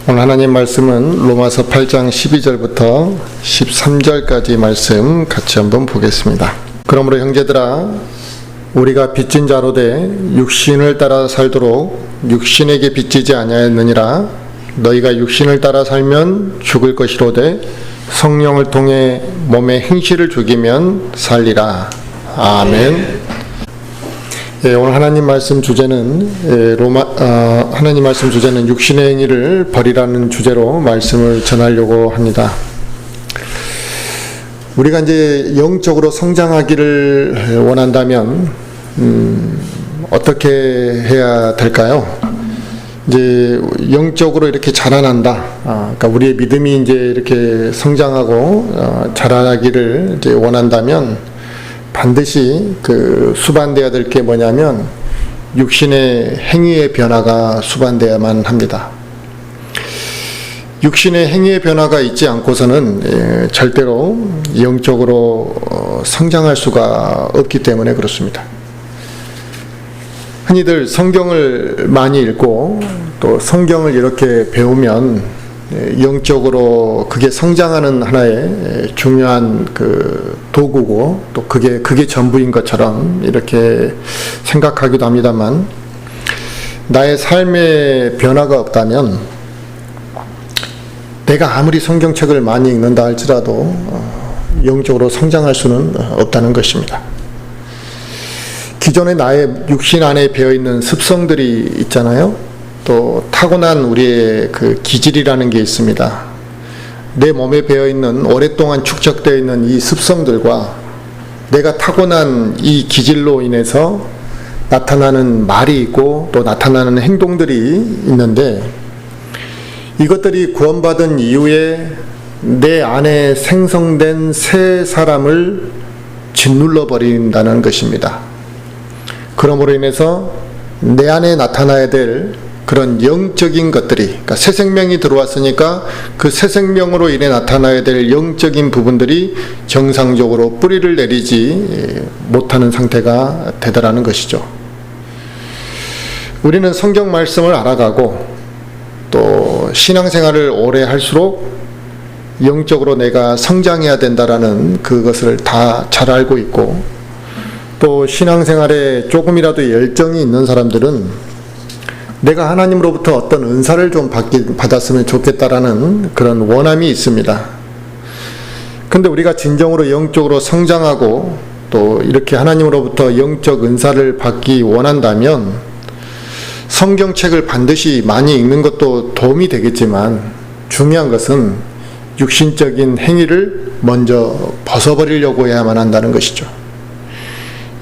오늘 하나님 말씀은 로마서 8장 12절부터 13절까지 말씀 같이 한번 보겠습니다. 그러므로 형제들아, 우리가 빚진 자로 돼 육신을 따라 살도록 육신에게 빚지지 아니하였느니라. 너희가 육신을 따라 살면 죽을 것이로되 성령을 통해 몸의 행실을 죽이면 살리라. 아멘. 오늘 하나님 말씀 주제는 하나님 말씀 주제는 육신의 행위를 버리라는 주제로 말씀을 전하려고 합니다. 우리가 이제 영적으로 성장하기를 원한다면 어떻게 해야 될까요? 이제 영적으로 이렇게 자라난다. 그러니까 우리의 믿음이 이제 이렇게 성장하고 자라나기를 이제 원한다면 반드시 수반돼야 될 게 뭐냐면 육신의 행위의 변화가 수반돼야만 합니다. 육신의 행위의 변화가 있지 않고서는 절대로 영적으로 성장할 수가 없기 때문에 그렇습니다. 흔히들 성경을 많이 읽고 또 성경을 이렇게 배우면 영적으로 그게 성장하는 하나의 중요한 도구고 또 그게 전부인 것처럼 이렇게 생각하기도 합니다만, 나의 삶의 변화가 없다면 내가 아무리 성경책을 많이 읽는다 할지라도 영적으로 성장할 수는 없다는 것입니다. 기존의 나의 육신 안에 배어있는 습성들이 있잖아요. 또 타고난 우리의 기질이라는 게 있습니다. 내 몸에 배어있는 오랫동안 축적되어 있는 이 습성들과 내가 타고난 이 기질로 인해서 나타나는 말이 있고 또 나타나는 행동들이 있는데, 이것들이 구원받은 이후에 내 안에 생성된 새 사람을 짓눌러 버린다는 것입니다. 그러므로 인해서 내 안에 나타나야 될 그런 영적인 것들이, 그러니까 새 생명이 들어왔으니까 그 새 생명으로 인해 나타나야 될 영적인 부분들이 정상적으로 뿌리를 내리지 못하는 상태가 되더라는 것이죠. 우리는 성경 말씀을 알아가고 또 신앙생활을 오래 할수록 영적으로 내가 성장해야 된다라는 그것을 다 잘 알고 있고, 또 신앙생활에 조금이라도 열정이 있는 사람들은 내가 하나님으로부터 어떤 은사를 좀 받았으면 좋겠다라는 그런 원함이 있습니다. 근데 우리가 진정으로 영적으로 성장하고 또 이렇게 하나님으로부터 영적 은사를 받기 원한다면 성경책을 반드시 많이 읽는 것도 도움이 되겠지만, 중요한 것은 육신적인 행위를 먼저 벗어버리려고 해야만 한다는 것이죠.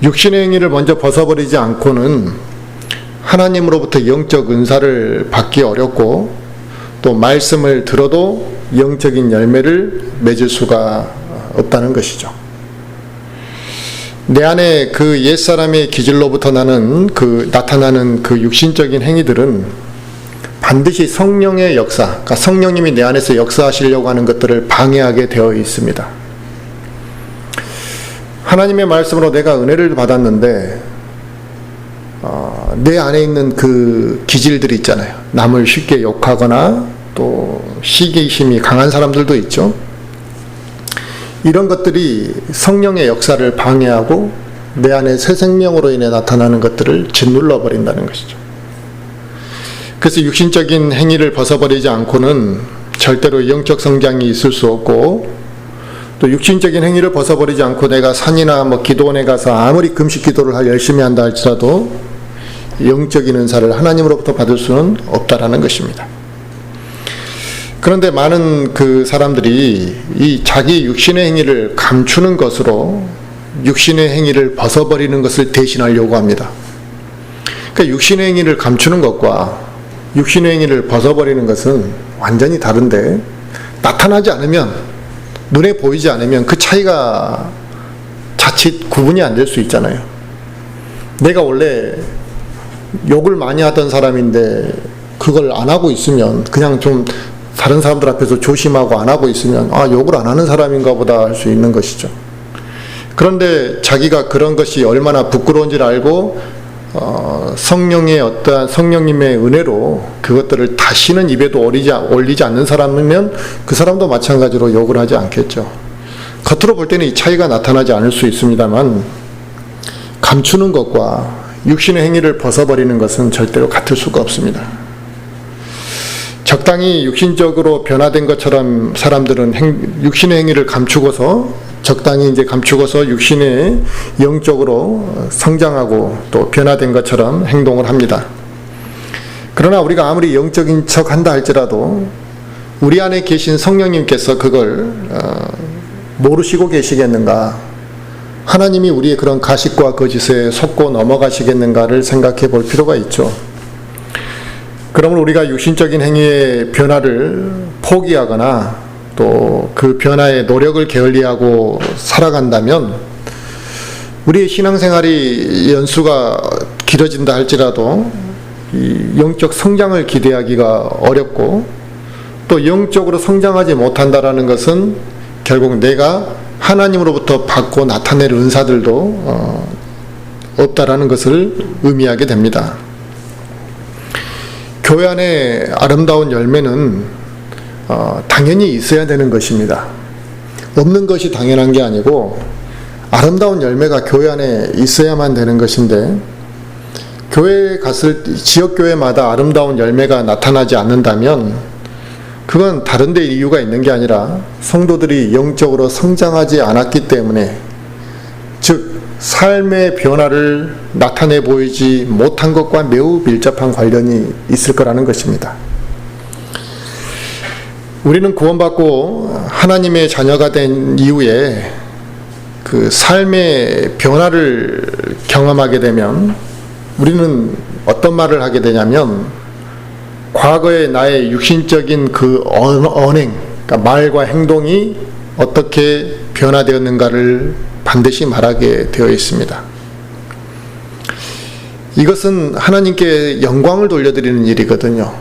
육신의 행위를 먼저 벗어버리지 않고는 하나님으로부터 영적 은사를 받기 어렵고 또 말씀을 들어도 영적인 열매를 맺을 수가 없다는 것이죠. 내 안에 그 옛사람의 기질로부터 나타나는 그 육신적인 행위들은 반드시 성령의 역사, 그러니까 성령님이 내 안에서 역사하시려고 하는 것들을 방해하게 되어 있습니다. 하나님의 말씀으로 내가 은혜를 받았는데 내 안에 있는 그 기질들이 있잖아요. 남을 쉽게 욕하거나 또 시기심이 강한 사람들도 있죠. 이런 것들이 성령의 역사를 방해하고 내 안에 새 생명으로 인해 나타나는 것들을 짓눌러 버린다는 것이죠. 그래서 육신적인 행위를 벗어버리지 않고는 절대로 영적 성장이 있을 수 없고, 또 육신적인 행위를 벗어버리지 않고 내가 산이나 기도원에 가서 아무리 금식 기도를 열심히 한다 할지라도 영적인 은사를 하나님으로부터 받을 수는 없다라는 것입니다. 그런데 많은 사람들이 이 자기 육신의 행위를 감추는 것으로 육신의 행위를 벗어버리는 것을 대신하려고 합니다. 그러니까 육신의 행위를 감추는 것과 육신의 행위를 벗어버리는 것은 완전히 다른데, 나타나지 않으면, 눈에 보이지 않으면 그 차이가 자칫 구분이 안 될 수 있잖아요. 내가 원래 욕을 많이 하던 사람인데 그걸 안 하고 있으면, 그냥 좀 다른 사람들 앞에서 조심하고 안 하고 있으면 욕을 안 하는 사람인가 보다 할 수 있는 것이죠. 그런데 자기가 그런 것이 얼마나 부끄러운지를 알고 성령의 어떠한 성령님의 은혜로 그것들을 다시는 입에도 올리지 않는 사람이면 그 사람도 마찬가지로 욕을 하지 않겠죠. 겉으로 볼 때는 이 차이가 나타나지 않을 수 있습니다만 감추는 것과 육신의 행위를 벗어버리는 것은 절대로 같을 수가 없습니다. 적당히 육신적으로 변화된 것처럼 사람들은 육신의 행위를 감추고서 적당히 감추고서 육신의 영적으로 성장하고 또 변화된 것처럼 행동을 합니다. 그러나 우리가 아무리 영적인 척 한다 할지라도 우리 안에 계신 성령님께서 그걸 모르시고 계시겠는가? 하나님이 우리의 그런 가식과 거짓에 속고 넘어가시겠는가를 생각해 볼 필요가 있죠. 그러면 우리가 육신적인 행위의 변화를 포기하거나 또 그 변화에 노력을 게을리하고 살아간다면 우리의 신앙생활이 연수가 길어진다 할지라도 이 영적 성장을 기대하기가 어렵고 또 영적으로 성장하지 못한다라는 것은 결국 내가 하나님으로부터 받고 나타낼 은사들도 없다라는 것을 의미하게 됩니다. 교회 안에 아름다운 열매는 당연히 있어야 되는 것입니다. 없는 것이 당연한 게 아니고 아름다운 열매가 교회 안에 있어야만 되는 것인데 교회에 갔을 때 지역교회마다 아름다운 열매가 나타나지 않는다면 그건 다른 데 이유가 있는 게 아니라 성도들이 영적으로 성장하지 않았기 때문에 즉 삶의 변화를 나타내 보이지 못한 것과 매우 밀접한 관련이 있을 거라는 것입니다. 우리는 구원받고 하나님의 자녀가 된 이후에 그 삶의 변화를 경험하게 되면 우리는 어떤 말을 하게 되냐면 과거의 나의 육신적인 그 언행, 그러니까 말과 행동이 어떻게 변화되었는가를 반드시 말하게 되어 있습니다. 이것은 하나님께 영광을 돌려드리는 일이거든요.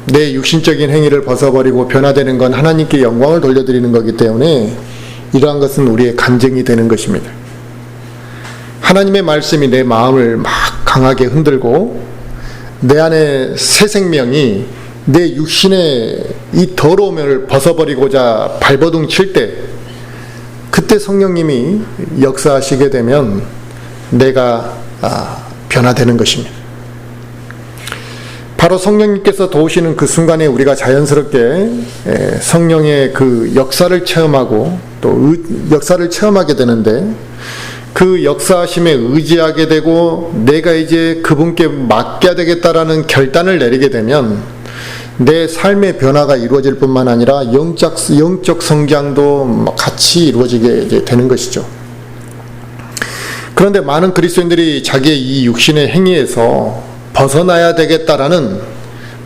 내 육신적인 행위를 벗어버리고 변화되는 건 하나님께 영광을 돌려드리는 거기 때문에 이러한 것은 우리의 간증이 되는 것입니다. 하나님의 말씀이 내 마음을 막 강하게 흔들고 내 안에 새 생명이 내 육신의 이 더러움을 벗어버리고자 발버둥 칠 때 그때 성령님이 역사하시게 되면 내가 변화되는 것입니다. 바로 성령님께서 도우시는 그 순간에 우리가 자연스럽게 성령의 그 역사를 체험하고 또 역사를 체험하게 되는데 그 역사하심에 의지하게 되고 내가 이제 그분께 맡겨야 되겠다라는 결단을 내리게 되면 내 삶의 변화가 이루어질 뿐만 아니라 영적 성장도 같이 이루어지게 되는 것이죠. 그런데 많은 그리스도인들이 자기의 이 육신의 행위에서 벗어나야 되겠다라는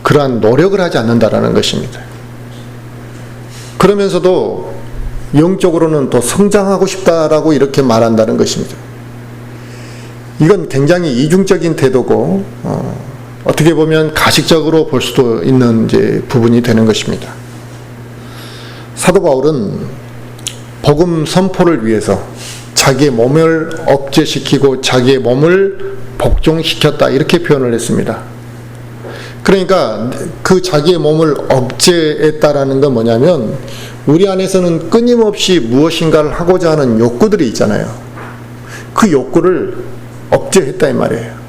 그러한 노력을 하지 않는다라는 것입니다. 그러면서도 영적으로는 또 성장하고 싶다라고 이렇게 말한다는 것입니다. 이건 굉장히 이중적인 태도고 어떻게 보면 가식적으로 볼 수도 있는 부분이 되는 것입니다. 사도 바울은 복음 선포를 위해서 자기의 몸을 억제시키고 자기의 몸을 복종시켰다 이렇게 표현을 했습니다. 그러니까 그 자기의 몸을 억제했다라는 건 뭐냐면 우리 안에서는 끊임없이 무엇인가를 하고자 하는 욕구들이 있잖아요. 그 욕구를 억제했다 이 말이에요.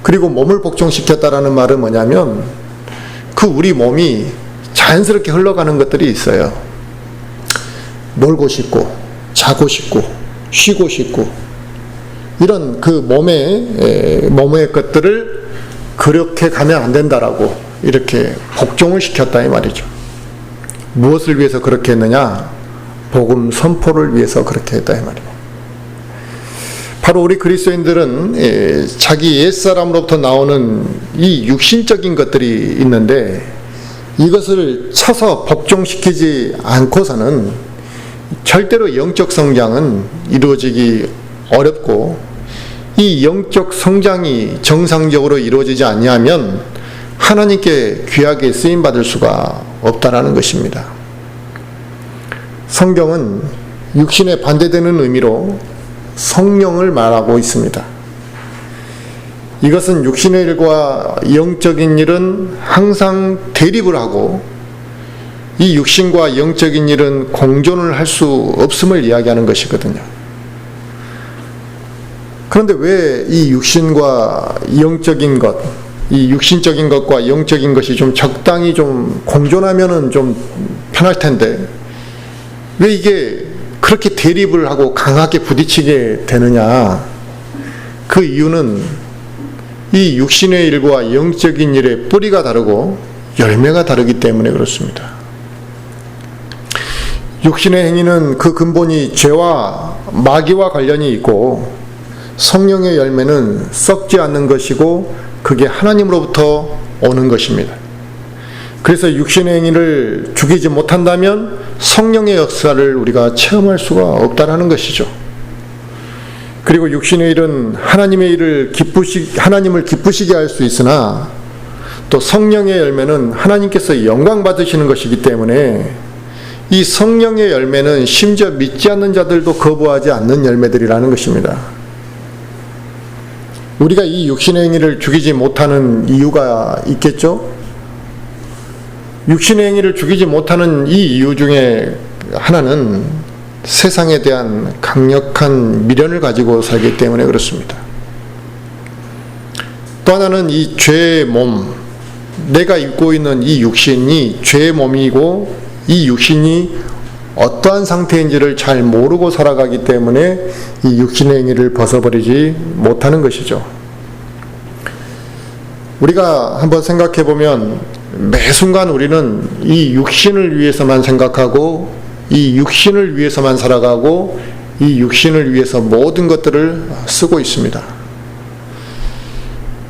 그리고 몸을 복종시켰다라는 말은 뭐냐면 그 우리 몸이 자연스럽게 흘러가는 것들이 있어요. 놀고 싶고 자고 싶고 쉬고 싶고 이런 그 몸의 것들을 그렇게 가면 안 된다라고 이렇게 복종을 시켰다 이 말이죠. 무엇을 위해서 그렇게 했느냐? 복음 선포를 위해서 그렇게 했다 이 말이에요. 바로 우리 그리스도인들은 자기 옛사람으로부터 나오는 이 육신적인 것들이 있는데 이것을 쳐서 복종시키지 않고서는 절대로 영적 성장은 이루어지기 어렵고 이 영적 성장이 정상적으로 이루어지지 않냐면 하나님께 귀하게 쓰임받을 수가 없다라는 것입니다. 성경은 육신에 반대되는 의미로 성령을 말하고 있습니다. 이것은 육신의 일과 영적인 일은 항상 대립을 하고 이 육신과 영적인 일은 공존을 할 수 없음을 이야기하는 것이거든요. 그런데 왜 이 육신과 영적인 것, 이 육신적인 것과 영적인 것이 좀 적당히 좀 공존하면은 좀 편할 텐데 왜 이게 그렇게 대립을 하고 강하게 부딪히게 되느냐? 그 이유는 이 육신의 일과 영적인 일의 뿌리가 다르고 열매가 다르기 때문에 그렇습니다. 육신의 행위는 그 근본이 죄와 마귀와 관련이 있고 성령의 열매는 썩지 않는 것이고 그게 하나님으로부터 오는 것입니다. 그래서 육신의 행위를 죽이지 못한다면 성령의 역사를 우리가 체험할 수가 없다라는 것이죠. 그리고 육신의 일은 하나님을 기쁘시게 할 수 있으나 또 성령의 열매는 하나님께서 영광 받으시는 것이기 때문에 이 성령의 열매는 심지어 믿지 않는 자들도 거부하지 않는 열매들이라는 것입니다. 우리가 이 육신의 행위를 죽이지 못하는 이유가 있겠죠? 육신의 행위를 죽이지 못하는 이 이유 중에 하나는 세상에 대한 강력한 미련을 가지고 살기 때문에 그렇습니다. 또 하나는 이 죄의 몸, 내가 입고 있는 이 육신이 죄의 몸이고 이 육신이 어떠한 상태인지를 잘 모르고 살아가기 때문에 이 육신의 행위를 벗어버리지 못하는 것이죠. 우리가 한번 생각해 보면 매 순간 우리는 이 육신을 위해서만 생각하고 이 육신을 위해서만 살아가고 이 육신을 위해서 모든 것들을 쓰고 있습니다.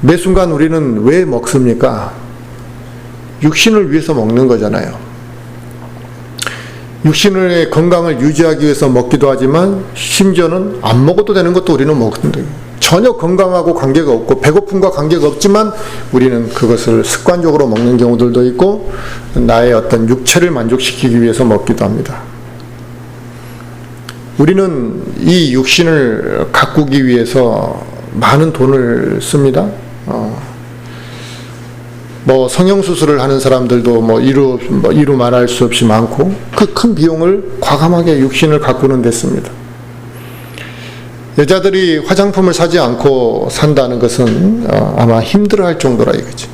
매 순간 우리는 왜 먹습니까? 육신을 위해서 먹는 거잖아요. 육신의 건강을 유지하기 위해서 먹기도 하지만 심지어는 안 먹어도 되는 것도 우리는 먹는다. 전혀 건강하고 관계가 없고 배고픔과 관계가 없지만 우리는 그것을 습관적으로 먹는 경우들도 있고 나의 어떤 육체를 만족시키기 위해서 먹기도 합니다. 우리는 이 육신을 가꾸기 위해서 많은 돈을 씁니다. 성형수술을 하는 사람들도 이루 말할 수 없이 많고 그 큰 비용을 과감하게 육신을 가꾸는 데 씁니다. 여자들이 화장품을 사지 않고 산다는 것은 아마 힘들어할 정도라 이거지.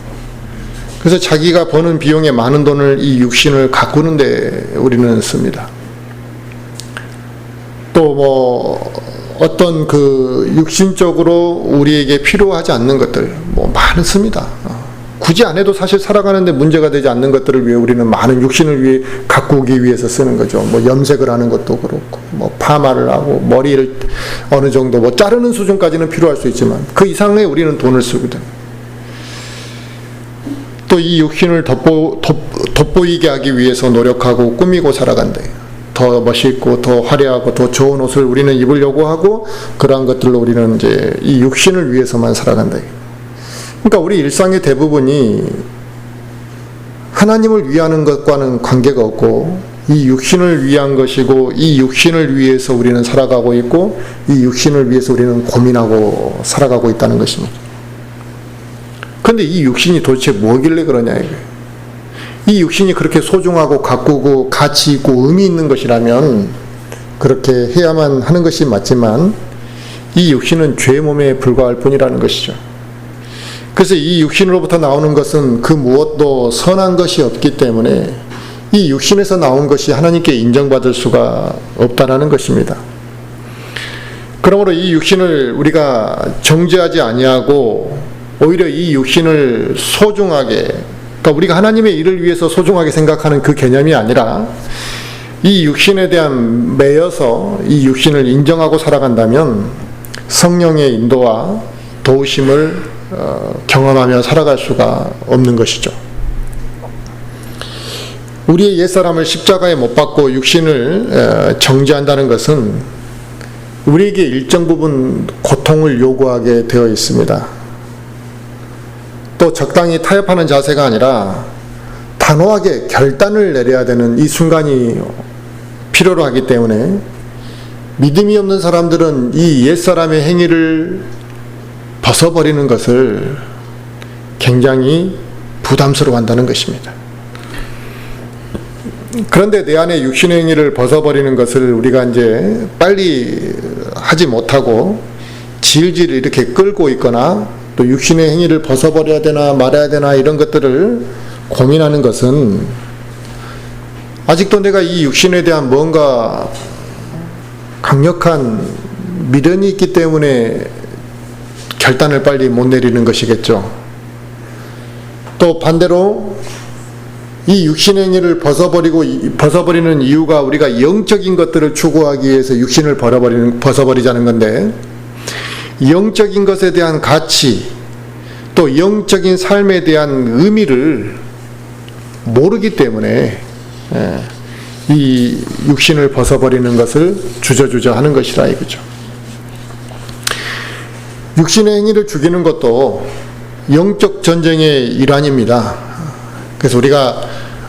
그래서 자기가 버는 비용의 많은 돈을 이 육신을 가꾸는 데 우리는 씁니다. 또 어떤 그 육신적으로 우리에게 필요하지 않는 것들 많습니다. 굳이 안 해도 사실 살아가는데 문제가 되지 않는 것들을 위해 우리는 많은 육신을 위해 가꾸기 위해서 쓰는 거죠. 염색을 하는 것도 그렇고, 파마를 하고, 머리를 어느 정도 자르는 수준까지는 필요할 수 있지만, 그 이상의 우리는 돈을 쓰거든. 또 이 육신을 돋보이게 하기 위해서 노력하고 꾸미고 살아간대. 더 멋있고, 더 화려하고, 더 좋은 옷을 우리는 입으려고 하고, 그러한 것들로 우리는 이제 이 육신을 위해서만 살아간다. 그러니까 우리 일상의 대부분이 하나님을 위하는 것과는 관계가 없고 이 육신을 위한 것이고 이 육신을 위해서 우리는 살아가고 있고 이 육신을 위해서 우리는 고민하고 살아가고 있다는 것입니다. 그런데 이 육신이 도대체 뭐길래 그러냐 이거예요. 이 육신이 그렇게 소중하고 가꾸고 가치 있고 의미 있는 것이라면 그렇게 해야만 하는 것이 맞지만 이 육신은 죄의 몸에 불과할 뿐이라는 것이죠. 그래서 이 육신으로부터 나오는 것은 그 무엇도 선한 것이 없기 때문에 이 육신에서 나온 것이 하나님께 인정받을 수가 없다라는 것입니다. 그러므로 이 육신을 우리가 정죄하지 아니하고 오히려 이 육신을 소중하게, 그러니까 우리가 하나님의 일을 위해서 소중하게 생각하는 그 개념이 아니라 이 육신에 대한 매여서 이 육신을 인정하고 살아간다면 성령의 인도와 도우심을 경험하며 살아갈 수가 없는 것이죠. 우리의 옛사람을 십자가에 못 박고 육신을 정죄한다는 것은 우리에게 일정 부분 고통을 요구하게 되어 있습니다. 또 적당히 타협하는 자세가 아니라 단호하게 결단을 내려야 되는 이 순간이 필요로 하기 때문에 믿음이 없는 사람들은 이 옛사람의 행위를 벗어버리는 것을 굉장히 부담스러워한다는 것입니다. 그런데 내 안에 육신의 행위를 벗어버리는 것을 우리가 이제 빨리 하지 못하고 질질 이렇게 끌고 있거나 또 육신의 행위를 벗어버려야 되나 말아야 되나 이런 것들을 고민하는 것은 아직도 내가 이 육신에 대한 뭔가 강력한 미련이 있기 때문에 결단을 빨리 못 내리는 것이겠죠. 또 반대로 이 육신의 행위를 벗어버리는 이유가 우리가 영적인 것들을 추구하기 위해서 육신을 벗어버리자는 건데, 영적인 것에 대한 가치, 또 영적인 삶에 대한 의미를 모르기 때문에 이 육신을 벗어버리는 것을 주저주저 하는 것이라 이거죠. 육신의 행위를 죽이는 것도 영적 전쟁의 일환입니다. 그래서 우리가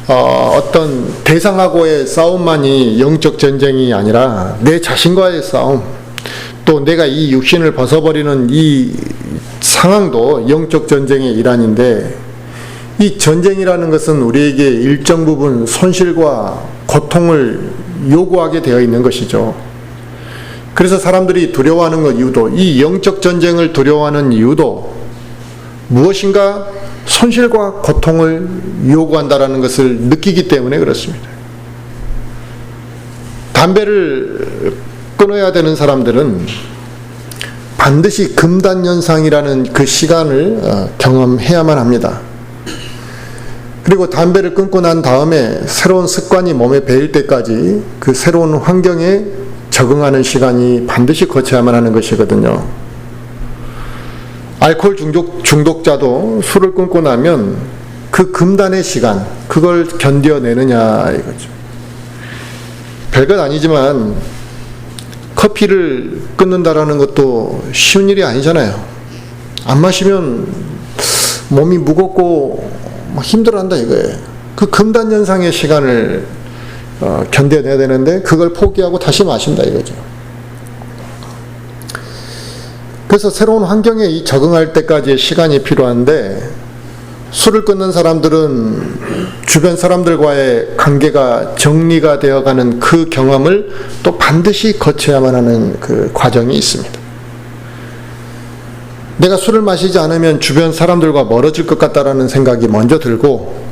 어떤 대상하고의 싸움만이 영적 전쟁이 아니라 내 자신과의 싸움, 또 내가 이 육신을 벗어버리는 이 상황도 영적 전쟁의 일환인데, 이 전쟁이라는 것은 우리에게 일정 부분 손실과 고통을 요구하게 되어 있는 것이죠. 그래서 사람들이 두려워하는 이유도, 이 영적 전쟁을 두려워하는 이유도 무엇인가 손실과 고통을 요구한다라는 것을 느끼기 때문에 그렇습니다. 담배를 끊어야 되는 사람들은 반드시 금단현상이라는 그 시간을 경험해야만 합니다. 그리고 담배를 끊고 난 다음에 새로운 습관이 몸에 배일 때까지 그 새로운 환경에 적응하는 시간이 반드시 거쳐야만 하는 것이거든요. 알코올 중독자도 술을 끊고 나면 그 금단의 시간, 그걸 견뎌내느냐 이거죠. 별것 아니지만 커피를 끊는다라는 것도 쉬운 일이 아니잖아요. 안 마시면 몸이 무겁고 힘들어한다 이거예요. 그 금단현상의 시간을 견뎌내야 되는데 그걸 포기하고 다시 마신다 이거죠. 그래서 새로운 환경에 적응할 때까지의 시간이 필요한데, 술을 끊는 사람들은 주변 사람들과의 관계가 정리가 되어가는 그 경험을 또 반드시 거쳐야만 하는 그 과정이 있습니다. 내가 술을 마시지 않으면 주변 사람들과 멀어질 것 같다라는 생각이 먼저 들고,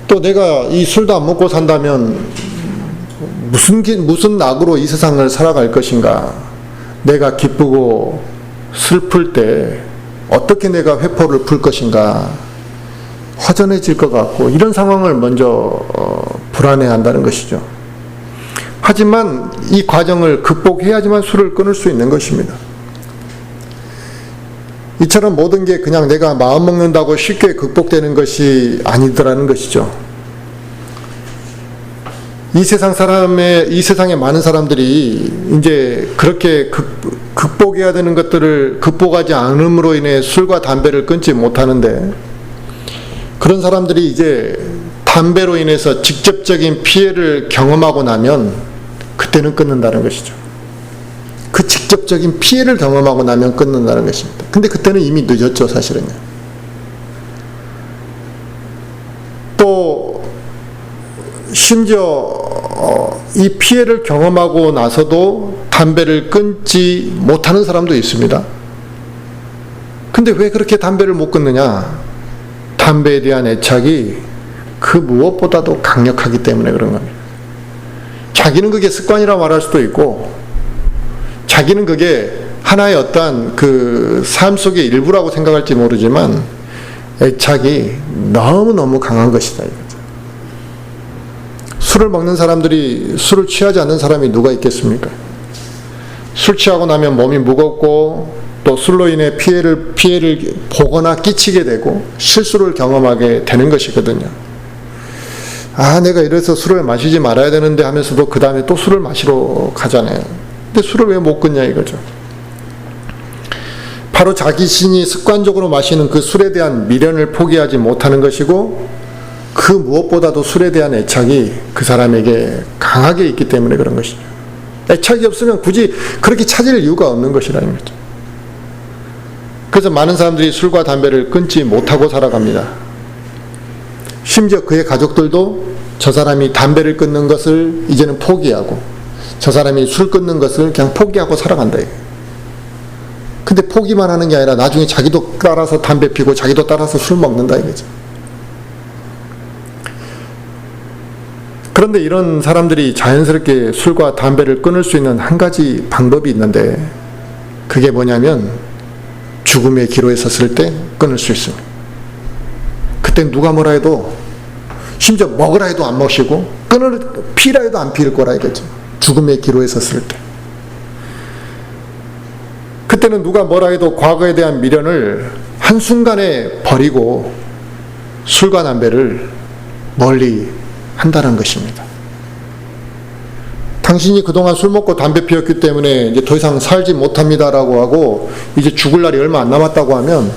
또 내가 이 술도 안 먹고 산다면 무슨 악으로 이 세상을 살아갈 것인가, 내가 기쁘고 슬플 때 어떻게 내가 회포를 풀 것인가, 허전해질 것 같고, 이런 상황을 먼저 불안해한다는 것이죠. 하지만 이 과정을 극복해야지만 술을 끊을 수 있는 것입니다. 이처럼 모든 게 그냥 내가 마음 먹는다고 쉽게 극복되는 것이 아니더라는 것이죠. 이 세상의 많은 사람들이 이제 그렇게 극복해야 되는 것들을 극복하지 않음으로 인해 술과 담배를 끊지 못하는데, 그런 사람들이 이제 담배로 인해서 직접적인 피해를 경험하고 나면 그때는 끊는다는 것이죠. 그 직접적인 피해를 경험하고 나면 끊는다는 것입니다. 근데 그때는 이미 늦었죠, 사실은요. 또 심지어 이 피해를 경험하고 나서도 담배를 끊지 못하는 사람도 있습니다. 근데 왜 그렇게 담배를 못 끊느냐? 담배에 대한 애착이 그 무엇보다도 강력하기 때문에 그런 겁니다. 자기는 그게 습관이라 말할 수도 있고, 자기는 그게 하나의 어떤 그 삶 속의 일부라고 생각할지 모르지만 애착이 너무너무 강한 것이다 이거죠. 술을 먹는 사람들이 술을 취하지 않는 사람이 누가 있겠습니까? 술 취하고 나면 몸이 무겁고, 또 술로 인해 피해를 보거나 끼치게 되고 실수를 경험하게 되는 것이거든요. 내가 이래서 술을 마시지 말아야 되는데 하면서도 그 다음에 또 술을 마시러 가잖아요. 근데 술을 왜 못 끊냐 이거죠. 바로 자기 신이 습관적으로 마시는 그 술에 대한 미련을 포기하지 못하는 것이고, 그 무엇보다도 술에 대한 애착이 그 사람에게 강하게 있기 때문에 그런 것이죠. 애착이 없으면 굳이 그렇게 찾을 이유가 없는 것이라는 거죠. 그래서 많은 사람들이 술과 담배를 끊지 못하고 살아갑니다. 심지어 그의 가족들도 저 사람이 담배를 끊는 것을 이제는 포기하고 저 사람이 술 끊는 것을 그냥 포기하고 살아간다. 근데 포기만 하는 게 아니라 나중에 자기도 따라서 담배 피고 자기도 따라서 술 먹는다 이거죠. 그런데 이런 사람들이 자연스럽게 술과 담배를 끊을 수 있는 한 가지 방법이 있는데 그게 뭐냐면 죽음의 기로에 섰을 때 끊을 수 있습니다. 그때 누가 뭐라 해도 심지어 먹으라 해도 안 먹시고 피라 해도 안 피울 거라 이거죠. 죽음의 기로에 섰을 때. 그때는 누가 뭐라 해도 과거에 대한 미련을 한순간에 버리고 술과 담배를 멀리 한다는 것입니다. 당신이 그동안 술 먹고 담배 피웠기 때문에 이제 더 이상 살지 못합니다라고 하고 이제 죽을 날이 얼마 안 남았다고 하면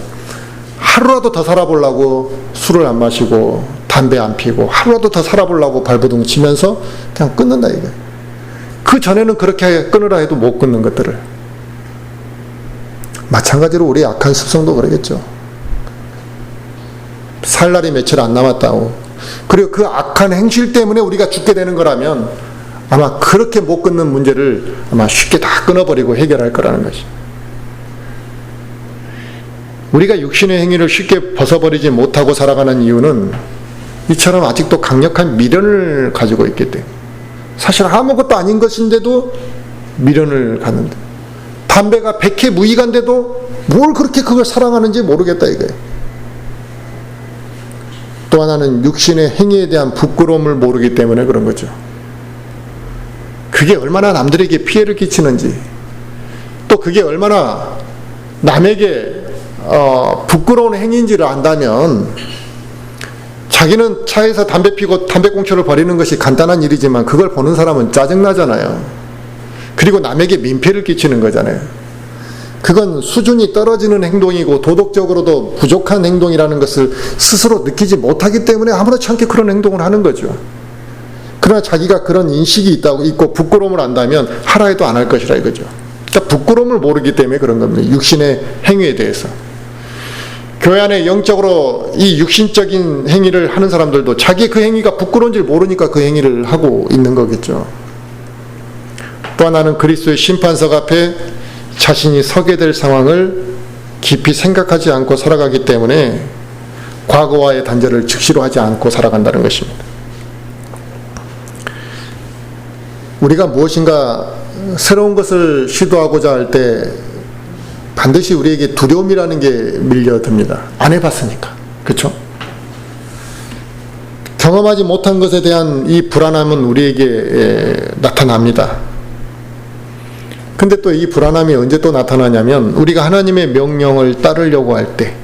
하루라도 더 살아보려고 술을 안 마시고 담배 안 피고 하루라도 더 살아보려고 발버둥 치면서 그냥 끊는다 이거예요. 그 전에는 그렇게 끊으라 해도 못 끊는 것들을. 마찬가지로 우리 악한 습성도 그러겠죠. 살 날이 며칠 안 남았다고. 그리고 그 악한 행실 때문에 우리가 죽게 되는 거라면 아마 그렇게 못 끊는 문제를 아마 쉽게 다 끊어버리고 해결할 거라는 것이. 우리가 육신의 행위를 쉽게 벗어버리지 못하고 살아가는 이유는 이처럼 아직도 강력한 미련을 가지고 있기 때문에. 사실 아무것도 아닌 것인데도 미련을 갖는다. 담배가 백해무익한데도 뭘 그렇게 그걸 사랑하는지 모르겠다 이거예요. 또 하나는 육신의 행위에 대한 부끄러움을 모르기 때문에 그런 거죠. 그게 얼마나 남들에게 피해를 끼치는지, 또 그게 얼마나 남에게 부끄러운 행위인지를 안다면 자기는 차에서 담배 피고 담배꽁초를 버리는 것이 간단한 일이지만 그걸 보는 사람은 짜증나잖아요. 그리고 남에게 민폐를 끼치는 거잖아요. 그건 수준이 떨어지는 행동이고 도덕적으로도 부족한 행동이라는 것을 스스로 느끼지 못하기 때문에 아무렇지 않게 그런 행동을 하는 거죠. 그러나 자기가 그런 인식이 있고 부끄러움을 안다면 하라 해도 안 할 것이라 이거죠. 그러니까 부끄러움을 모르기 때문에 그런 겁니다. 육신의 행위에 대해서. 교회 안에 영적으로 이 육신적인 행위를 하는 사람들도 자기 그 행위가 부끄러운 줄 모르니까 그 행위를 하고 있는 거겠죠. 또 하나는 그리스도의 심판석 앞에 자신이 서게 될 상황을 깊이 생각하지 않고 살아가기 때문에 과거와의 단절을 즉시로 하지 않고 살아간다는 것입니다. 우리가 무엇인가 새로운 것을 시도하고자 할 때 반드시 우리에게 두려움이라는 게 밀려듭니다. 안 해봤으니까. 그렇죠? 경험하지 못한 것에 대한 이 불안함은 우리에게 나타납니다. 근데 또 이 불안함이 언제 또 나타나냐면 우리가 하나님의 명령을 따르려고 할 때,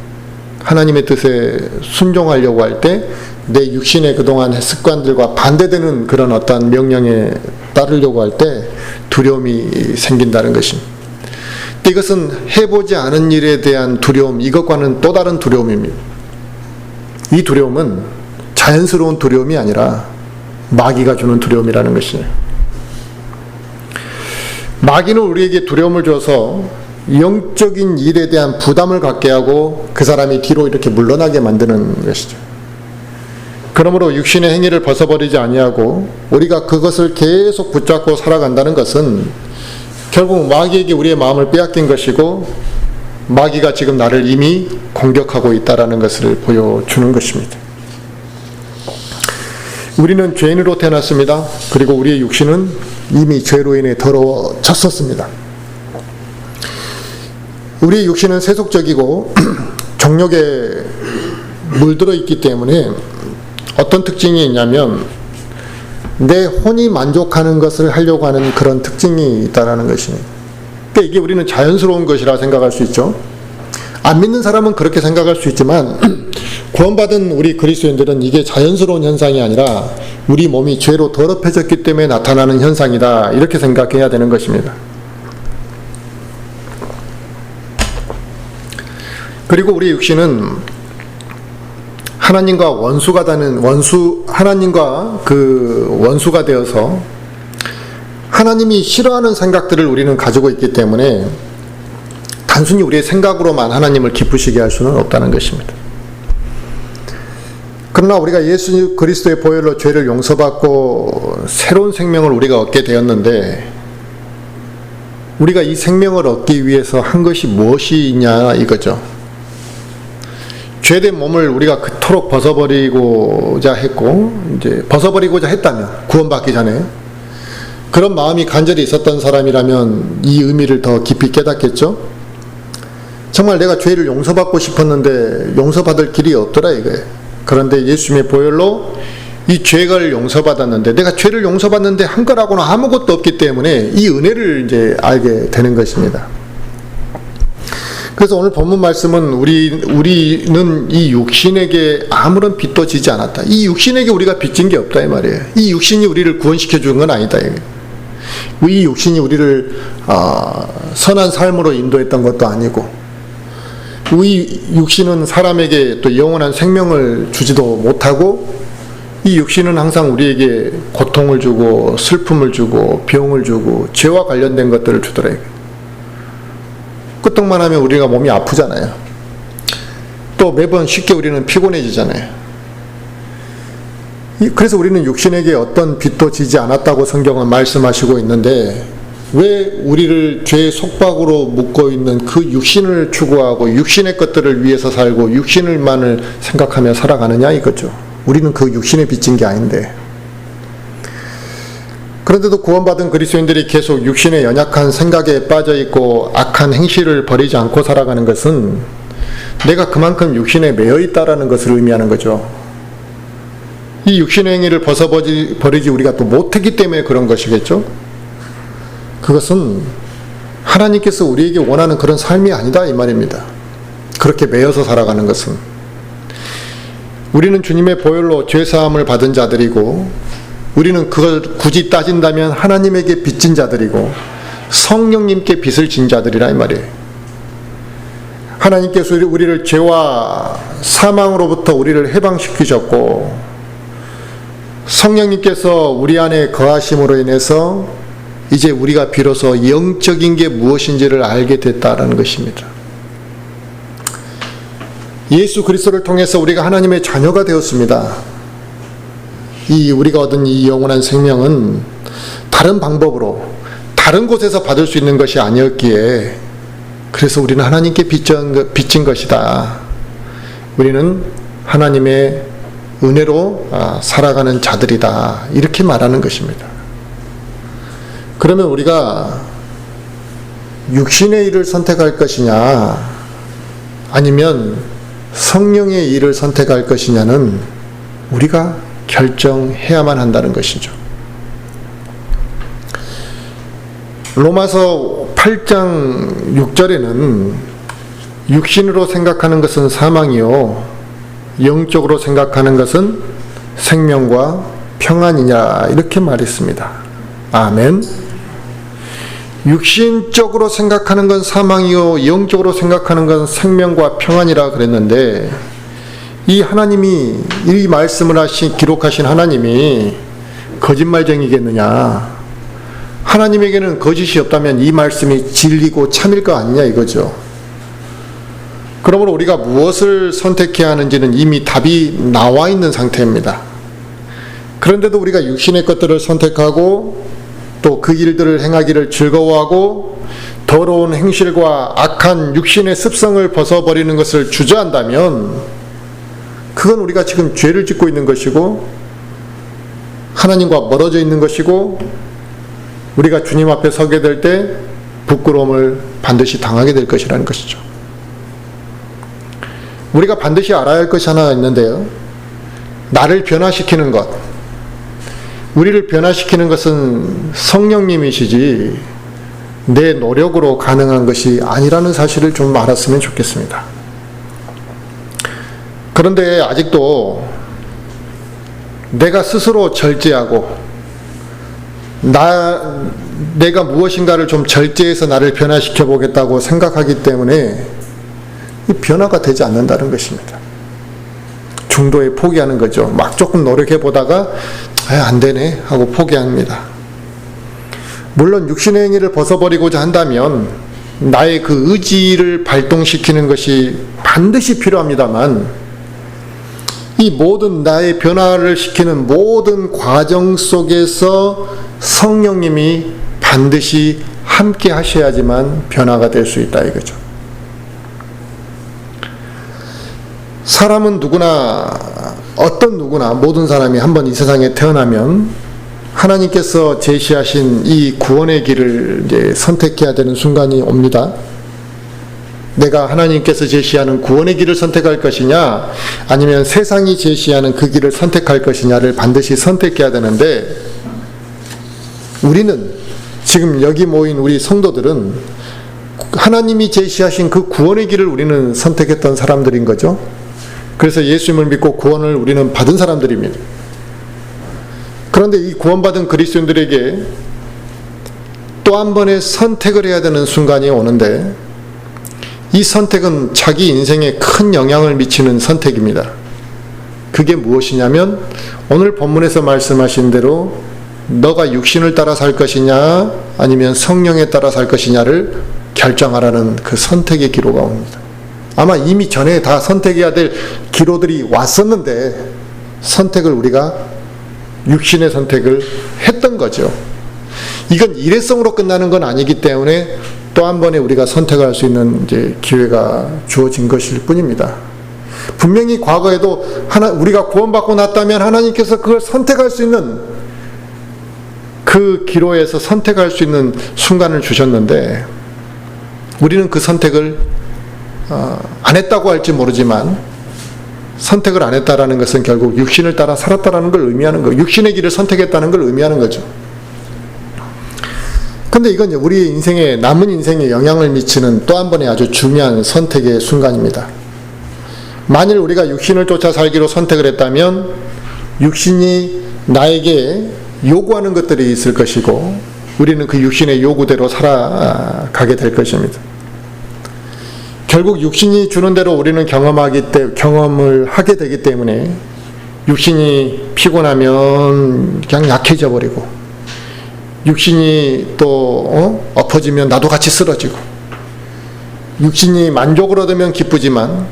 하나님의 뜻에 순종하려고 할 때 내 육신의 그동안 습관들과 반대되는 그런 어떤 명령에 따르려고 할 때 두려움이 생긴다는 것입니다. 이것은 해보지 않은 일에 대한 두려움, 이것과는 또 다른 두려움입니다. 이 두려움은 자연스러운 두려움이 아니라 마귀가 주는 두려움이라는 것이에요. 마귀는 우리에게 두려움을 줘서 영적인 일에 대한 부담을 갖게 하고 그 사람이 뒤로 이렇게 물러나게 만드는 것이죠. 그러므로 육신의 행위를 벗어버리지 아니하고 우리가 그것을 계속 붙잡고 살아간다는 것은 결국 마귀에게 우리의 마음을 빼앗긴 것이고 마귀가 지금 나를 이미 공격하고 있다는 것을 보여주는 것입니다. 우리는 죄인으로 태어났습니다. 그리고 우리의 육신은 이미 죄로 인해 더러워졌었습니다. 우리의 육신은 세속적이고 정욕에 물들어 있기 때문에 어떤 특징이 있냐면 내 혼이 만족하는 것을 하려고 하는 그런 특징이 있다는 것입니다. 그러니까 이게 우리는 자연스러운 것이라 생각할 수 있죠. 안 믿는 사람은 그렇게 생각할 수 있지만 구원받은 우리 그리스도인들은 이게 자연스러운 현상이 아니라 우리 몸이 죄로 더럽혀졌기 때문에 나타나는 현상이다, 이렇게 생각해야 되는 것입니다. 그리고 우리 육신은 하나님과 하나님과 그 원수가 되어서 하나님이 싫어하는 생각들을 우리는 가지고 있기 때문에 단순히 우리의 생각으로만 하나님을 기쁘시게 할 수는 없다는 것입니다. 그러나 우리가 예수 그리스도의 보혈로 죄를 용서받고 새로운 생명을 우리가 얻게 되었는데, 우리가 이 생명을 얻기 위해서 한 것이 무엇이냐 이거죠. 죄된 몸을 우리가 그토록 벗어버리고자 했고, 이제 벗어버리고자 했다면, 구원받기 전에 그런 마음이 간절히 있었던 사람이라면 이 의미를 더 깊이 깨닫겠죠. 정말 내가 죄를 용서받고 싶었는데 용서받을 길이 없더라 이거예요. 그런데 예수님의 보혈로 이 죄를 용서받았는데, 내가 죄를 용서받는데 한 거라고는 아무것도 없기 때문에 이 은혜를 이제 알게 되는 것입니다. 그래서 오늘 본문 말씀은 우리는 이 육신에게 아무런 빚도 지지 않았다. 이 육신에게 우리가 빚진 게 없다 이 말이에요. 이 육신이 우리를 구원시켜 준 건 아니다. 이 육신이 우리를 선한 삶으로 인도했던 것도 아니고, 이 육신은 사람에게 또 영원한 생명을 주지도 못하고, 이 육신은 항상 우리에게 고통을 주고 슬픔을 주고 병을 주고 죄와 관련된 것들을 주더래요. 끄떡만 하면 우리가 몸이 아프잖아요. 또 매번 쉽게 우리는 피곤해지잖아요. 그래서 우리는 육신에게 어떤 빚도 지지 않았다고 성경은 말씀하시고 있는데, 왜 우리를 죄의 속박으로 묶고 있는 그 육신을 추구하고 육신의 것들을 위해서 살고 육신을만을 생각하며 살아가느냐 이거죠. 우리는 그 육신에 빚진 게 아닌데. 그런데도 구원받은 그리스도인들이 계속 육신의 연약한 생각에 빠져있고 악한 행실을 버리지 않고 살아가는 것은 내가 그만큼 육신에 매여 있다라는 것을 의미하는 거죠. 이 육신의 행위를 벗어버리지 우리가 또 못했기 때문에 그런 것이겠죠. 그것은 하나님께서 우리에게 원하는 그런 삶이 아니다 이 말입니다. 그렇게 매여서 살아가는 것은. 우리는 주님의 보혈로 죄사함을 받은 자들이고, 우리는 그걸 굳이 따진다면 하나님에게 빚진 자들이고 성령님께 빚을 진 자들이라 이 말이에요. 하나님께서 우리를 죄와 사망으로부터 우리를 해방시키셨고, 성령님께서 우리 안에 거하심으로 인해서 이제 우리가 비로소 영적인 게 무엇인지를 알게 됐다라는 것입니다. 예수 그리스도를 통해서 우리가 하나님의 자녀가 되었습니다. 우리가 얻은 이 영원한 생명은 다른 방법으로 다른 곳에서 받을 수 있는 것이 아니었기에, 그래서 우리는 하나님께 빚진 것이다. 우리는 하나님의 은혜로 살아가는 자들이다. 이렇게 말하는 것입니다. 그러면 우리가 육신의 일을 선택할 것이냐 아니면 성령의 일을 선택할 것이냐는 우리가 결정해야만 한다는 것이죠. 로마서 8장 6절에는 육신으로 생각하는 것은 사망이요 영적으로 생각하는 것은 생명과 평안이냐 이렇게 말했습니다. 아멘. 육신적으로 생각하는 건 사망이요 영적으로 생각하는 건 생명과 평안이라 그랬는데, 이 하나님이 이 말씀을 기록하신 하나님이 거짓말쟁이겠느냐? 하나님에게는 거짓이 없다면 이 말씀이 진리고 참일 거 아니냐 이거죠. 그러므로 우리가 무엇을 선택해야 하는지는 이미 답이 나와 있는 상태입니다. 그런데도 우리가 육신의 것들을 선택하고 또 그 일들을 행하기를 즐거워하고 더러운 행실과 악한 육신의 습성을 벗어버리는 것을 주저한다면, 그건 우리가 지금 죄를 짓고 있는 것이고 하나님과 멀어져 있는 것이고, 우리가 주님 앞에 서게 될 때 부끄러움을 반드시 당하게 될 것이라는 것이죠. 우리가 반드시 알아야 할 것이 하나 있는데요, 나를 변화시키는 것, 우리를 변화시키는 것은 성령님이시지 내 노력으로 가능한 것이 아니라는 사실을 좀 알았으면 좋겠습니다. 그런데 아직도 내가 스스로 절제하고 내가 무엇인가를 좀 절제해서 나를 변화시켜 보겠다고 생각하기 때문에 이 변화가 되지 않는다는 것입니다. 중도에 포기하는 거죠. 막 조금 노력해 보다가 안 되네 하고 포기합니다. 물론 육신의 행위를 벗어버리고자 한다면 나의 그 의지를 발동시키는 것이 반드시 필요합니다만, 이 모든 나의 변화를 시키는 모든 과정 속에서 성령님이 반드시 함께 하셔야지만 변화가 될 수 있다 이거죠. 사람은 누구나, 어떤 누구나, 모든 사람이 한번 이 세상에 태어나면 하나님께서 제시하신 이 구원의 길을 이제 선택해야 되는 순간이 옵니다. 내가 하나님께서 제시하는 구원의 길을 선택할 것이냐, 아니면 세상이 제시하는 그 길을 선택할 것이냐를 반드시 선택해야 되는데, 우리는 지금 여기 모인 우리 성도들은 하나님이 제시하신 그 구원의 길을 우리는 선택했던 사람들인 거죠. 그래서 예수님을 믿고 구원을 우리는 받은 사람들입니다. 그런데 이 구원받은 그리스도인들에게 또 한 번의 선택을 해야 되는 순간이 오는데, 이 선택은 자기 인생에 큰 영향을 미치는 선택입니다. 그게 무엇이냐면 오늘 본문에서 말씀하신 대로 너가 육신을 따라 살 것이냐 아니면 성령에 따라 살 것이냐를 결정하라는 그 선택의 기로가 옵니다. 아마 이미 전에 다 선택해야 될 기로들이 왔었는데 선택을 우리가 육신의 선택을 했던 거죠. 이건 일회성으로 끝나는 건 아니기 때문에 또 한 번에 우리가 선택할 수 있는 이제 기회가 주어진 것일 뿐입니다. 분명히 과거에도 우리가 구원받고 났다면 하나님께서 그걸 선택할 수 있는 그 기로에서 선택할 수 있는 순간을 주셨는데, 우리는 그 선택을 안 했다고 할지 모르지만, 선택을 안 했다라는 것은 결국 육신을 따라 살았다라는 걸 의미하는 거예요. 육신의 길을 선택했다는 걸 의미하는 거죠. 근데 이건 우리의 인생에, 남은 인생에 영향을 미치는 또 한 번의 아주 중요한 선택의 순간입니다. 만일 우리가 육신을 쫓아 살기로 선택을 했다면 육신이 나에게 요구하는 것들이 있을 것이고 우리는 그 육신의 요구대로 살아가게 될 것입니다. 결국 육신이 주는 대로 우리는 경험을 하게 되기 때문에 육신이 피곤하면 그냥 약해져 버리고, 육신이 또 엎어지면 나도 같이 쓰러지고, 육신이 만족을 얻으면 기쁘지만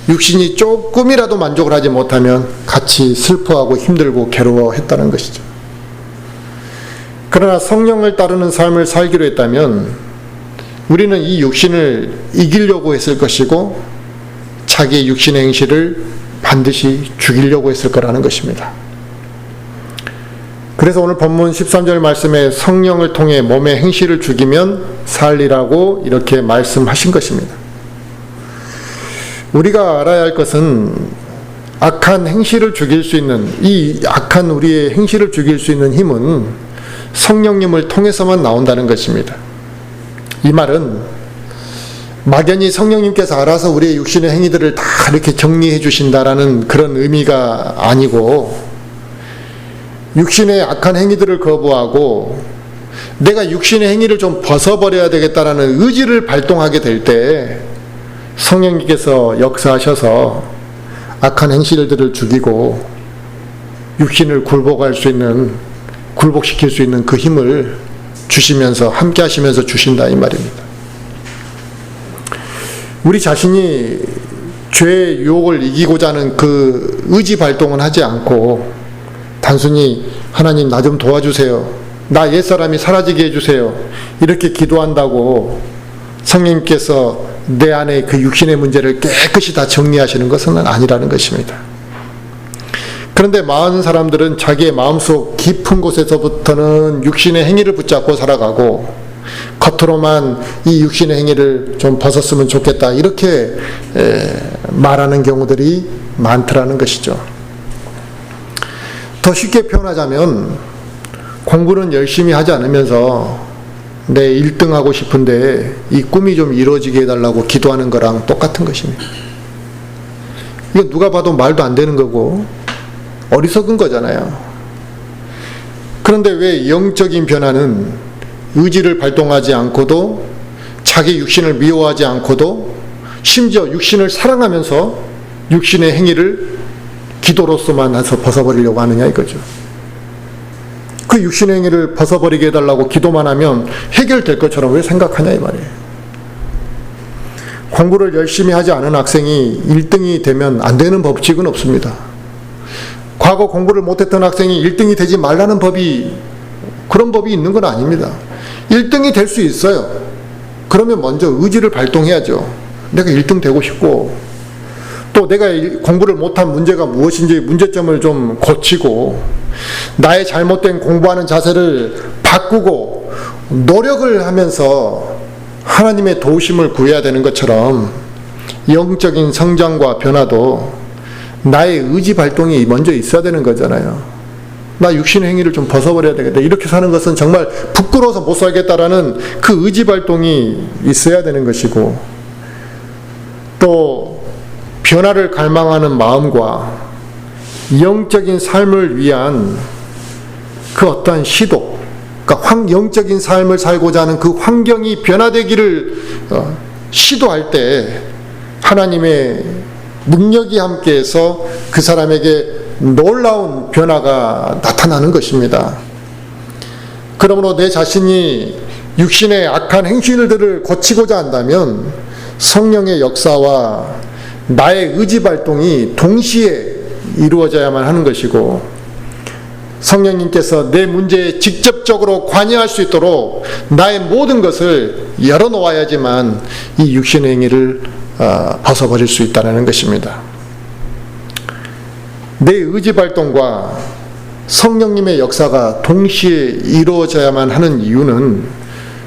육신이 조금이라도 만족을 하지 못하면 같이 슬퍼하고 힘들고 괴로워했다는 것이죠. 그러나 성령을 따르는 삶을 살기로 했다면 우리는 이 육신을 이기려고 했을 것이고 자기의 육신의 행실을 반드시 죽이려고 했을 거라는 것입니다. 그래서 오늘 본문 13절 말씀에 성령을 통해 몸의 행실을 죽이면 살리라고 이렇게 말씀하신 것입니다. 우리가 알아야 할 것은 악한 행실을 죽일 수 있는, 이 악한 우리의 행실을 죽일 수 있는 힘은 성령님을 통해서만 나온다는 것입니다. 이 말은 막연히 성령님께서 알아서 우리의 육신의 행위들을 다 이렇게 정리해 주신다라는 그런 의미가 아니고, 육신의 악한 행위들을 거부하고 내가 육신의 행위를 좀 벗어버려야 되겠다라는 의지를 발동하게 될 때 성령님께서 역사하셔서 악한 행실들을 죽이고 육신을 굴복시킬 수 있는 그 힘을 주시면서, 함께 하시면서 주신다 이 말입니다. 우리 자신이 죄의 유혹을 이기고자 하는 그 의지 발동은 하지 않고 단순히 하나님 나 좀 도와주세요, 나 옛사람이 사라지게 해주세요, 이렇게 기도한다고 성령님께서 내 안에 그 육신의 문제를 깨끗이 다 정리하시는 것은 아니라는 것입니다. 그런데 많은 사람들은 자기의 마음속 깊은 곳에서부터는 육신의 행위를 붙잡고 살아가고 겉으로만 이 육신의 행위를 좀 벗었으면 좋겠다 이렇게 말하는 경우들이 많더라는 것이죠. 더 쉽게 표현하자면 공부는 열심히 하지 않으면서 내 1등하고 싶은데 이 꿈이 좀 이루어지게 해달라고 기도하는 거랑 똑같은 것입니다. 이거 누가 봐도 말도 안 되는 거고 어리석은 거잖아요. 그런데 왜 영적인 변화는 의지를 발동하지 않고도 자기 육신을 미워하지 않고도 심지어 육신을 사랑하면서 육신의 행위를 기도로서만 해서 벗어버리려고 하느냐 이거죠. 그 육신의 행위를 벗어버리게 해달라고 기도만 하면 해결될 것처럼 왜 생각하냐 이 말이에요. 공부를 열심히 하지 않은 학생이 1등이 되면 안 되는 법칙은 없습니다. 과거 공부를 못했던 학생이 1등이 되지 말라는 그런 법이 있는 건 아닙니다. 1등이 될 수 있어요. 그러면 먼저 의지를 발동해야죠. 내가 1등 되고 싶고, 또 내가 공부를 못한 문제가 무엇인지 문제점을 좀 고치고, 나의 잘못된 공부하는 자세를 바꾸고 노력을 하면서 하나님의 도우심을 구해야 되는 것처럼, 영적인 성장과 변화도 나의 의지 발동이 먼저 있어야 되는 거잖아요. 나 육신의 행위를 좀 벗어버려야 되겠다. 이렇게 사는 것은 정말 부끄러워서 못 살겠다라는 그 의지 발동이 있어야 되는 것이고, 또 변화를 갈망하는 마음과 영적인 삶을 위한 그 어떠한 시도, 그러니까 영적인 삶을 살고자 하는 그 환경이 변화되기를 시도할 때 하나님의 능력이 함께해서 그 사람에게 놀라운 변화가 나타나는 것입니다. 그러므로 내 자신이 육신의 악한 행실들을 고치고자 한다면 성령의 역사와 나의 의지 발동이 동시에 이루어져야만 하는 것이고, 성령님께서 내 문제에 직접적으로 관여할 수 있도록 나의 모든 것을 열어놓아야지만 이 육신의 행위를 벗어버릴 수 있다는 것입니다. 내 의지 발동과 성령님의 역사가 동시에 이루어져야만 하는 이유는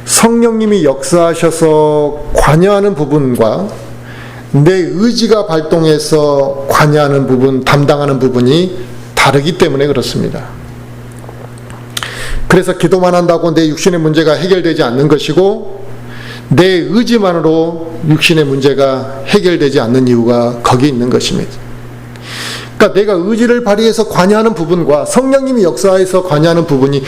성령님이 역사하셔서 관여하는 부분과 내 의지가 발동해서 관여하는 부분, 담당하는 부분이 다르기 때문에 그렇습니다. 그래서 기도만 한다고 내 육신의 문제가 해결되지 않는 것이고, 내 의지만으로 육신의 문제가 해결되지 않는 이유가 거기에 있는 것입니다. 그러니까 내가 의지를 발휘해서 관여하는 부분과 성령님이 역사해서 관여하는 부분이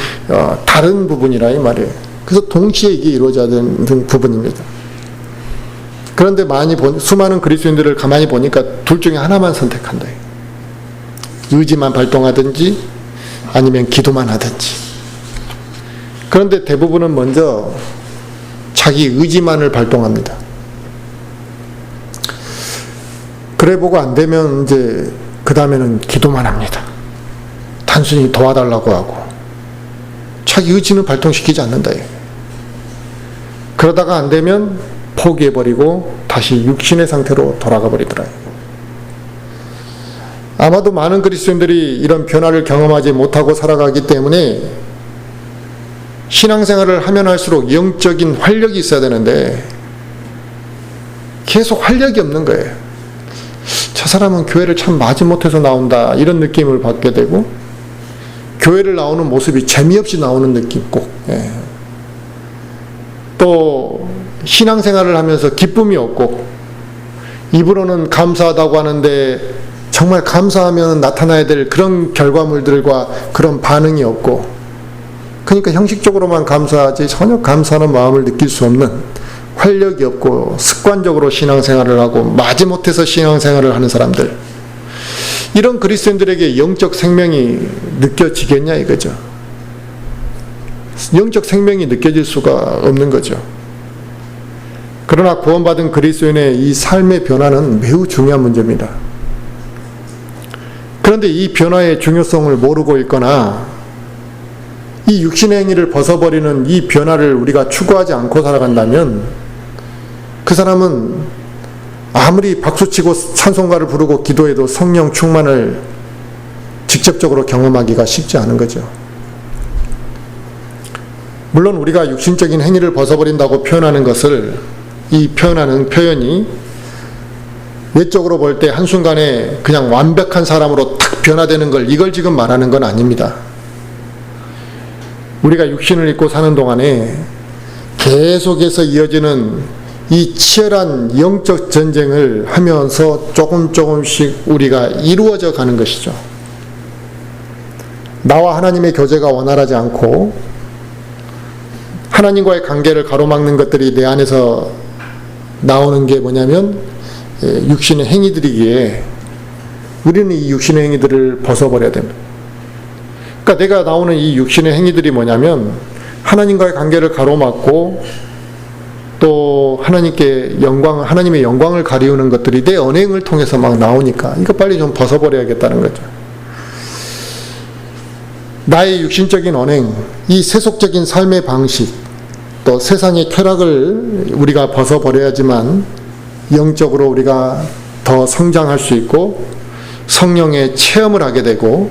다른 부분이라 이 말이에요. 그래서 동시에 이게 이루어져야 되는 부분입니다. 그런데 수많은 그리스도인들을 가만히 보니까 둘 중에 하나만 선택한다. 의지만 발동하든지 아니면 기도만 하든지. 그런데 대부분은 먼저 자기 의지만을 발동합니다. 그래 보고 안 되면 이제 그 다음에는 기도만 합니다. 단순히 도와달라고 하고 자기 의지는 발동시키지 않는다. 그러다가 안 되면 포기해버리고 다시 육신의 상태로 돌아가 버리더라. 아마도 많은 그리스도인들이 이런 변화를 경험하지 못하고 살아가기 때문에 신앙생활을 하면 할수록 영적인 활력이 있어야 되는데 계속 활력이 없는 거예요. 저 사람은 교회를 참 마지못해서 나온다 이런 느낌을 받게 되고, 교회를 나오는 모습이 재미없이 나오는 느낌 꼭. 또 신앙생활을 하면서 기쁨이 없고, 입으로는 감사하다고 하는데 정말 감사하면 나타나야 될 그런 결과물들과 그런 반응이 없고, 그러니까 형식적으로만 감사하지 전혀 감사하는 마음을 느낄 수 없는, 활력이 없고 습관적으로 신앙생활을 하고 마지못해서 신앙생활을 하는 사람들, 이런 그리스도인들에게 영적 생명이 느껴지겠냐 이거죠. 영적 생명이 느껴질 수가 없는 거죠. 그러나 구원받은 그리스도인의 이 삶의 변화는 매우 중요한 문제입니다. 그런데 이 변화의 중요성을 모르고 있거나 이 육신의 행위를 벗어버리는 이 변화를 우리가 추구하지 않고 살아간다면 그 사람은 아무리 박수치고 찬송가를 부르고 기도해도 성령 충만을 직접적으로 경험하기가 쉽지 않은 거죠. 물론 우리가 육신적인 행위를 벗어버린다고 표현하는 것을, 이 표현이 외적으로 볼 때 한순간에 그냥 완벽한 사람으로 탁 변화되는 걸, 이걸 지금 말하는 건 아닙니다. 우리가 육신을 입고 사는 동안에 계속해서 이어지는 이 치열한 영적 전쟁을 하면서 조금씩 우리가 이루어져 가는 것이죠. 나와 하나님의 교제가 원활하지 않고 하나님과의 관계를 가로막는 것들이 내 안에서 나오는 게 뭐냐면 육신의 행위들이기에 우리는 이 육신의 행위들을 벗어버려야 됩니다. 그러니까 내가 나오는 이 육신의 행위들이 뭐냐면 하나님과의 관계를 가로막고 또 하나님의 영광을 가리우는 것들이 내 언행을 통해서 막 나오니까 이거 빨리 좀 벗어버려야겠다는 거죠. 나의 육신적인 언행, 이 세속적인 삶의 방식, 또 세상의 쾌락을 우리가 벗어버려야지만 영적으로 우리가 더 성장할 수 있고 성령의 체험을 하게 되고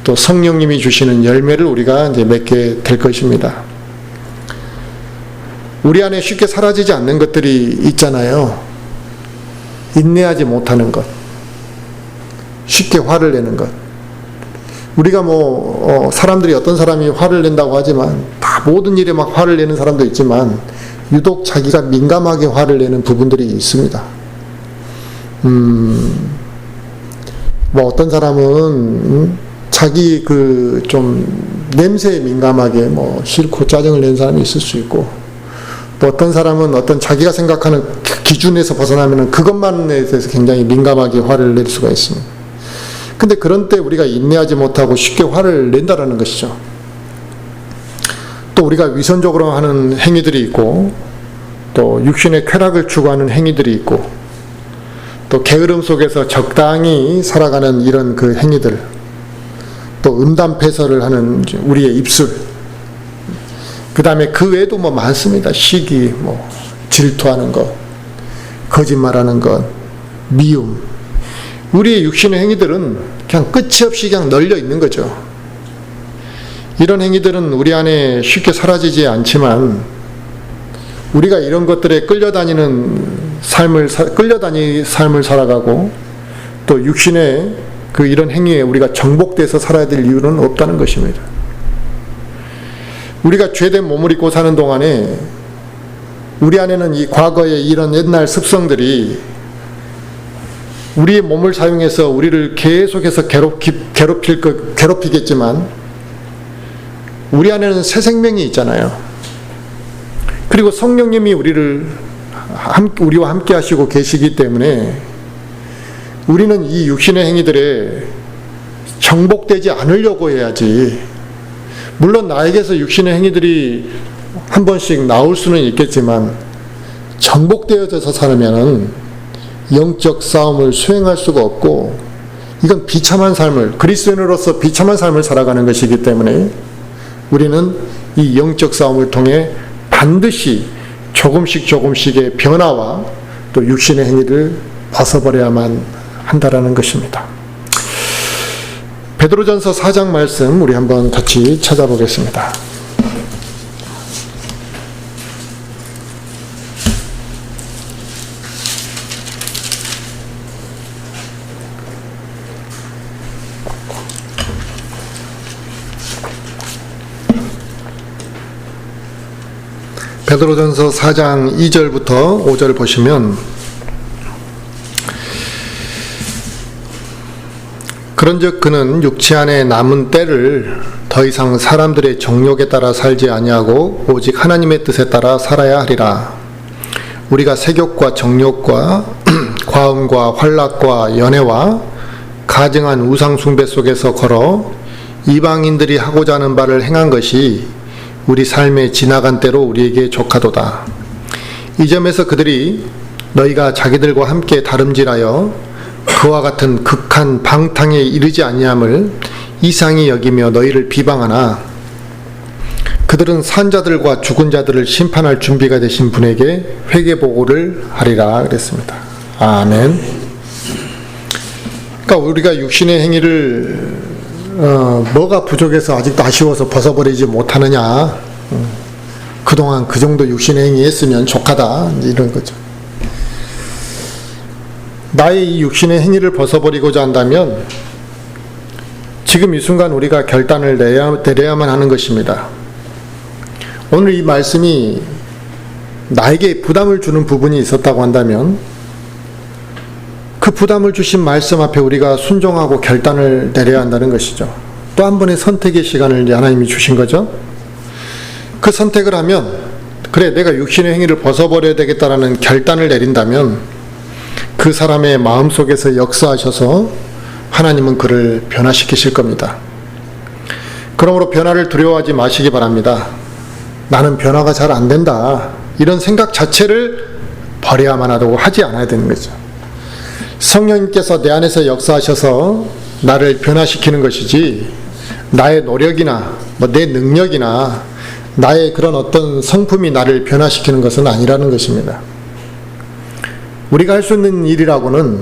또 성령님이 주시는 열매를 우리가 이제 맺게 될 것입니다. 우리 안에 쉽게 사라지지 않는 것들이 있잖아요. 인내하지 못하는 것, 쉽게 화를 내는 것. 우리가 사람들이 어떤 사람이 화를 낸다고 하지만 다 모든 일에 막 화를 내는 사람도 있지만 유독 자기가 민감하게 화를 내는 부분들이 있습니다. 어떤 사람은 자기 좀 냄새에 민감하게 싫고 짜증을 내는 사람이 있을 수 있고, 또 어떤 사람은 어떤 자기가 생각하는 기준에서 벗어나면 그것만에 대해서 굉장히 민감하게 화를 낼 수가 있습니다. 근데 그런 때 우리가 인내하지 못하고 쉽게 화를 낸다라는 것이죠. 또 우리가 위선적으로 하는 행위들이 있고, 또 육신의 쾌락을 추구하는 행위들이 있고, 또 게으름 속에서 적당히 살아가는 이런 그 행위들, 또 음담패설을 하는 우리의 입술, 그 다음에 그 외에도 많습니다. 시기, 질투하는 것, 거짓말하는 것, 미움. 우리의 육신의 행위들은 그냥 끝이 없이 그냥 널려 있는 거죠. 이런 행위들은 우리 안에 쉽게 사라지지 않지만 우리가 이런 것들에 끌려다니 삶을 살아가고 또 육신의 이런 행위에 우리가 정복돼서 살아야 될 이유는 없다는 것입니다. 우리가 죄된 몸을 입고 사는 동안에 우리 안에는 이 과거의 이런 옛날 습성들이 우리의 몸을 사용해서 우리를 계속해서 괴롭히겠지만 우리 안에는 새 생명이 있잖아요. 그리고 성령님이 우리와 함께 하시고 계시기 때문에 우리는 이 육신의 행위들에 정복되지 않으려고 해야지. 물론 나에게서 육신의 행위들이 한 번씩 나올 수는 있겠지만 정복되어져서 살면은 영적 싸움을 수행할 수가 없고, 이건 비참한 삶을, 그리스도인으로서 비참한 삶을 살아가는 것이기 때문에 우리는 이 영적 싸움을 통해 반드시 조금씩의 변화와 또 육신의 행위를 벗어버려야만 한다라는 것입니다. 베드로전서 4장 말씀 우리 한번 같이 찾아보겠습니다. 베드로전서 4장 2절부터 5절 보시면, 그런즉 그는 육체 안에 남은 때를 더 이상 사람들의 정욕에 따라 살지 아니하고 오직 하나님의 뜻에 따라 살아야 하리라. 우리가 색욕과 정욕과 과음과 환락과 연애와 가증한 우상 숭배 속에서 걸어 이방인들이 하고자 하는 바를 행한 것이 우리 삶의 지나간 때로 우리에게 족하도다. 이 점에서 그들이 너희가 자기들과 함께 다름질하여 그와 같은 극한 방탕에 이르지 아니함을 이상히 여기며 너희를 비방하나, 그들은 산자들과 죽은 자들을 심판할 준비가 되신 분에게 회개보고를 하리라 그랬습니다. 아멘. 그러니까 우리가 육신의 행위를 뭐가 부족해서 아직도 아쉬워서 벗어버리지 못하느냐, 그동안 그 정도 육신의 행위 했으면 족하다, 이런 거죠. 나의 이 육신의 행위를 벗어버리고자 한다면 지금 이 순간 우리가 결단을 내려야만 하는 것입니다. 오늘 이 말씀이 나에게 부담을 주는 부분이 있었다고 한다면 그 부담을 주신 말씀 앞에 우리가 순종하고 결단을 내려야 한다는 것이죠. 또 한 번의 선택의 시간을 이제 하나님이 주신 거죠. 그 선택을 하면, 그래 내가 육신의 행위를 벗어버려야 되겠다라는 결단을 내린다면 그 사람의 마음속에서 역사하셔서 하나님은 그를 변화시키실 겁니다. 그러므로 변화를 두려워하지 마시기 바랍니다. 나는 변화가 잘 안 된다. 이런 생각 자체를 버려야만 하다고 하지 않아야 되는 거죠. 성령님께서 내 안에서 역사하셔서 나를 변화시키는 것이지 나의 노력이나 내 능력이나 나의 그런 어떤 성품이 나를 변화시키는 것은 아니라는 것입니다. 우리가 할 수 있는 일이라고는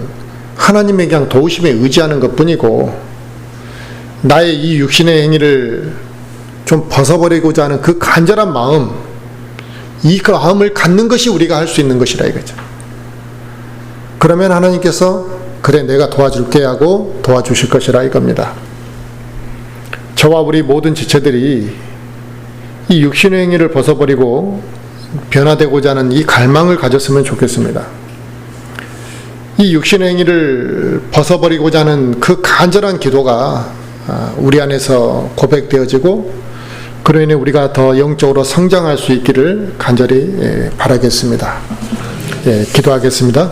하나님의 그냥 도우심에 의지하는 것뿐이고, 나의 이 육신의 행위를 좀 벗어버리고자 하는 그 간절한 마음, 이 마음을 갖는 것이 우리가 할 수 있는 것이라 이거죠. 그러면 하나님께서 그래 내가 도와줄게 하고 도와주실 것이라 이겁니다. 저와 우리 모든 지체들이 이 육신의 행위를 벗어버리고 변화되고자 하는 이 갈망을 가졌으면 좋겠습니다. 이 육신의 행위를 벗어버리고자 하는 그 간절한 기도가 우리 안에서 고백되어지고, 그로 인해 우리가 더 영적으로 성장할 수 있기를 간절히 바라겠습니다. 기도하겠습니다.